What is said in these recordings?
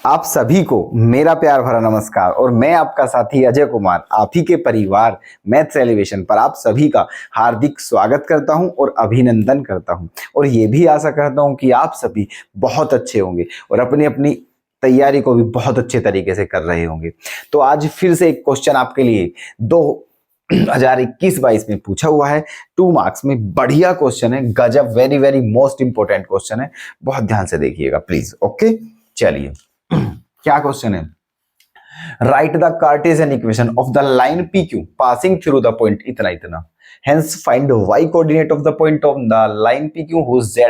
आप सभी को मेरा प्यार भरा नमस्कार और मैं आपका साथी अजय कुमार आप ही के परिवार मैथ्स एलिवेशन पर आप सभी का हार्दिक स्वागत करता हूं और अभिनंदन करता हूं और ये भी आशा करता हूं कि आप सभी बहुत अच्छे होंगे और अपनी अपनी तैयारी को भी बहुत अच्छे तरीके से कर रहे होंगे। तो आज फिर से एक क्वेश्चन आपके लिए 2021-22 में पूछा हुआ है, 2 मार्क्स में। बढ़िया क्वेश्चन है, गजब, very very most important question है। बहुत ध्यान से देखिएगा प्लीज। ओके, चलिए क्या क्वेश्चन है। Right the Cartesian equation of the line P Q passing through the point इतना इतना, hence find y coordinate of the point of the line pq whose z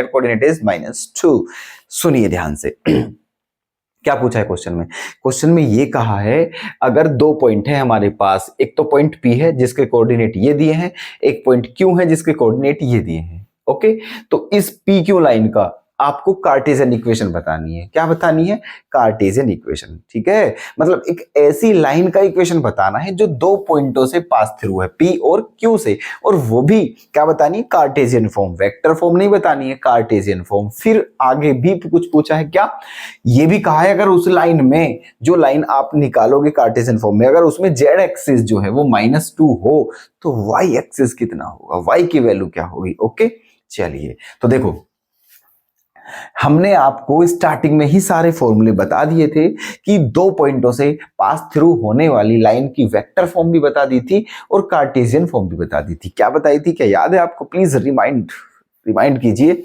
coordinate is -2। सुनिए ध्यान से क्या पूछा है क्वेश्चन में। क्वेश्चन में ये कहा है अगर दो पॉइंट है हमारे पास, एक तो पॉइंट P है जिसके कोऑर्डिनेट ये दिए हैं, एक पॉइंट Q है जिसके कोऑर्डिनेट ये दिए हैं। ओके, तो इस PQ लाइन का आपको कार्टेशियन इक्वेशन बतानी है। क्या बतानी है? Cartesian equation. ठीक है, मतलब एक ऐसी लाइन का इक्वेशन बताना है जो दो पॉइंटों से पास थ्रू है, P और Q से, और वो भी क्या बतानी है? कार्टेशियन फॉर्म, वेक्टर फॉर्म नहीं बतानी है, कार्टेशियन फॉर्म। फिर आगे भी कुछ पूछा है, क्या ये भी कहा है अगर उस लाइन में, जो लाइन आप निकालोगे कार्टेशियन फॉर्म में, अगर उसमें जेड एक्सिस जो है वो -2 हो तो वाई एक्सिस कितना होगा, वाई की वैल्यू क्या होगी। ओके, चलिए तो देखो, हमने आपको स्टार्टिंग में ही सारे फॉर्मूले बता दिए थे कि दो पॉइंटों से पास थ्रू होने वाली लाइन की वेक्टर फॉर्म भी बता दी थी और कार्टेशियन फॉर्म भी बता दी थी। क्या बताई थी, क्या याद है आपको? प्लीज रिमाइंड कीजिए।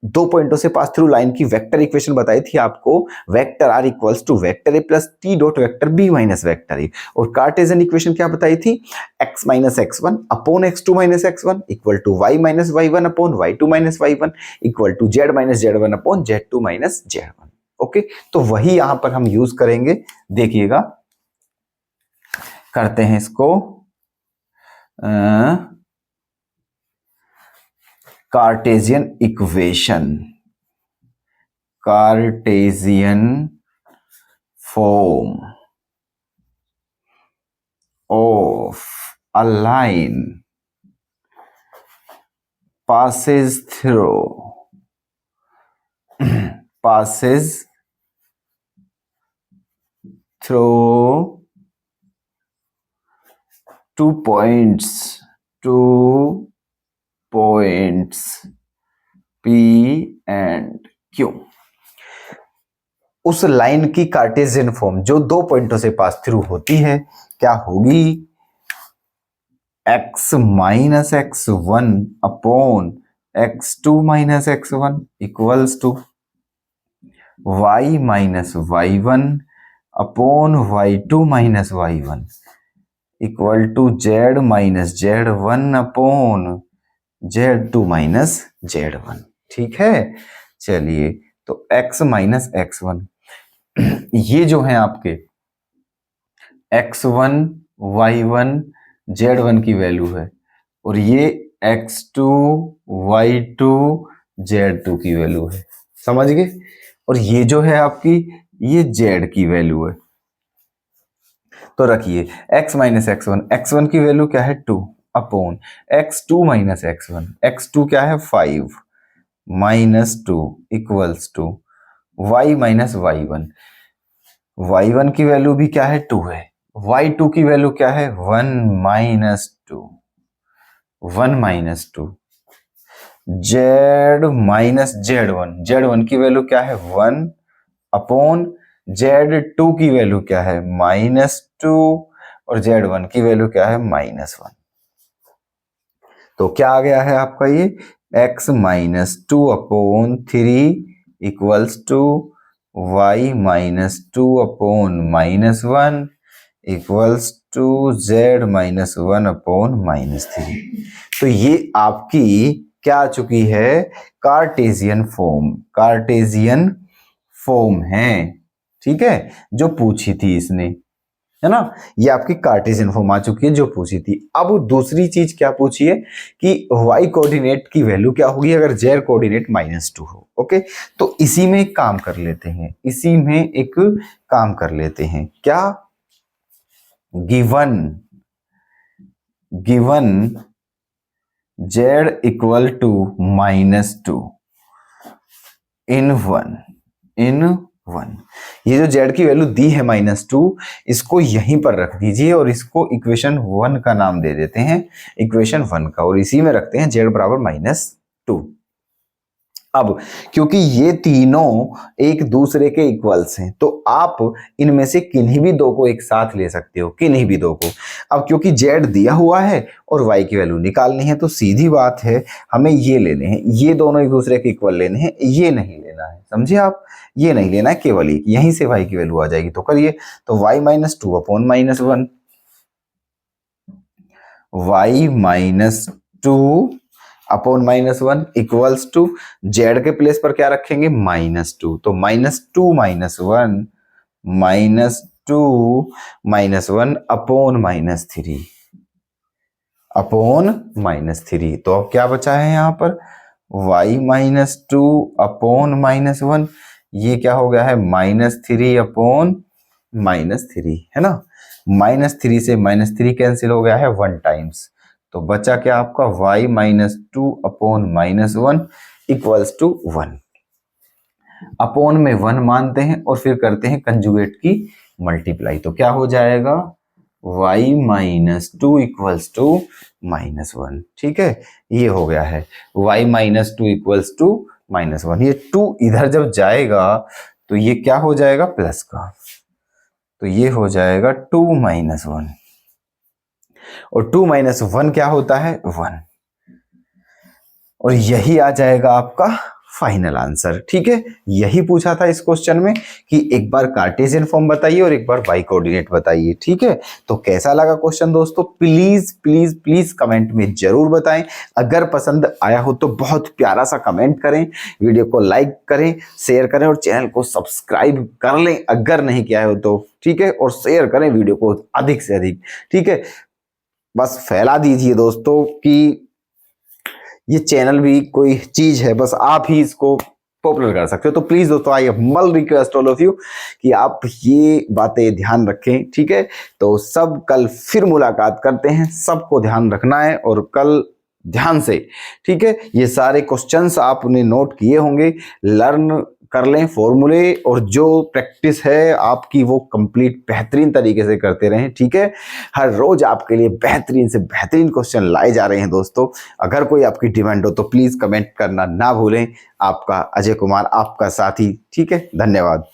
दो पॉइंटों से पास थ्रू लाइन की वेक्टर इक्वेशन बताई थी आपको, vector r equals to vector a plus t dot vector b minus vector a. और कार्टेशियन इक्वेशन क्या बताई थी? x minus x1 upon x2 minus x1 equal to y minus y1 upon y2 minus y1 equal to z minus z1 upon z2 minus z1। Okay, तो वही यहां पर हम use करेंगे। देखिएगा, करते हैं इसको। Cartesian equation, Cartesian form of a line passes through two points P and Q। उस लाइन की कार्टेशियन फॉर्म जो दो पॉइंटों से पास थ्रू होती है क्या होगी? x minus x1 upon x2 minus x1 equals to y minus y1 upon y2 minus y1 equal to z minus z1 upon z2 minus z1। ठीक है, चलिए तो x माइनस x1 ये जो है आपके x1 y1 z1 की value है और ये x2 y2 z2 की वैल्यू है। समझ गए? और ये जो है आपकी, ये z की वैल्यू है। तो रखिए x माइनस x1 की वैल्यू क्या है? 2 अपॉन x2 माइनस x2 क्या है? 5 minus 2 equals to y minus y1 की वैल्यू भी क्या है? 2 है। y2 की वैल्यू क्या है? 1 माइनस 2 z माइनस z1 की वैल्यू क्या है? 1 अपॉन z2 की वैल्यू क्या है? -2 और z1 की वैल्यू क्या है? -1। तो क्या आ गया है आपका ये x minus 2 upon 3 equals to y minus 2 upon -1 equals to z minus 1 upon -3। तो ये आपकी क्या आ चुकी है? कार्टेशियन फॉर्म है। ठीक है, जो पूछी थी इसने, है ना, ये आपकी कार्टेशियन फॉर्म आ चुकी है जो पूछी थी। अब दूसरी चीज क्या पूछी है कि y कोऑर्डिनेट की वैल्यू क्या होगी अगर z कोऑर्डिनेट -2 हो। ओके, तो इसी में एक काम कर लेते हैं, क्या? गिवन z इक्वल टू -2 इन 1। ये जो z की वैल्यू दी है -2, इसको यहीं पर रख दीजिए और इसको इक्वेशन 1 का नाम दे देते हैं, इक्वेशन 1 का, और इसी में रखते हैं z बराबर -2। अब क्योंकि ये तीनों एक दूसरे के इक्वल्स हैं, तो आप इनमें से किन्हीं भी दो को एक साथ ले सकते हो, किन्हीं भी दो को। अब क्योंकि z दिया हुआ है और y की वैल्यू निकालनी है, तो सीधी बात है हमें ये लेने हैं, ये दोनों एक दूसरे के इक्वल लेने हैं, ये नहीं लेना है, समझे आप, ये नहीं लेना है, केवल यहीं से y की वैल्यू आ जाएगी। तो करिए, तो y -2 upon -1, y -2 upon -1 equals to z के प्लेस पर क्या रखेंगे, -2, तो -2 -1 अपॉन -3 तो अब क्या बचा है यहाँ पर, y -2 अपॉन -1, ये क्या हो गया है, -3 अपॉन -3, है ना। -3 से -3 कैंसिल हो गया है 1 टाइम्स, तो बचा क्या आपका y -2 upon -1 equals to 1। Upon में 1 मानते हैं और फिर करते हैं कंजुगेट की मल्टीप्लाई, तो क्या हो जाएगा y -2 इक्वल्स टू -1। ठीक है, ये हो गया है y -2 इक्वल्स टू -1। ये 2 इधर जब जाएगा तो ये क्या हो जाएगा, प्लस का, तो ये हो जाएगा 2 -1, और 2 -1 क्या होता है, 1, और यही आ जाएगा आपका फाइनल आंसर। ठीक है, यही पूछा था इस क्वेश्चन में कि एक बार कार्टेशियन फॉर्म बताइए और एक बार वाई कोऑर्डिनेट बताइए। ठीक है, तो कैसा लगा क्वेश्चन दोस्तों, प्लीज प्लीज प्लीज कमेंट में जरूर बताएं। अगर पसंद आया हो तो बहुत प्यारा सा कमेंट करें, वीडियो को लाइक करें, शेयर करें और चैनल को सब्सक्राइब कर लें अगर नहीं किया है तो। ठीक है, और शेयर करें वीडियो को अधिक से अधिक। ठीक है, बस फैला दीजिए दोस्तों कि ये चैनल भी कोई चीज है, बस आप ही इसको पॉपुलर कर सकते हो। तो प्लीज दोस्तों, I humble request all of you कि आप ये बातें ध्यान रखें। ठीक है, तो सब कल फिर मुलाकात करते हैं, सबको ध्यान रखना है और कल ध्यान से, ठीक है, ये सारे क्वेश्चंस आपने नोट किए होंगे, लर्न कर लें फॉर्मूले, और जो प्रैक्टिस है आपकी वो कंप्लीट बेहतरीन तरीके से करते रहें। ठीक है, हर रोज आपके लिए बेहतरीन से बेहतरीन क्वेश्चन लाए जा रहे हैं दोस्तों। अगर कोई आपकी डिमांड हो तो प्लीज कमेंट करना ना भूलें। आपका अजय कुमार, आपका साथी। ठीक है, धन्यवाद।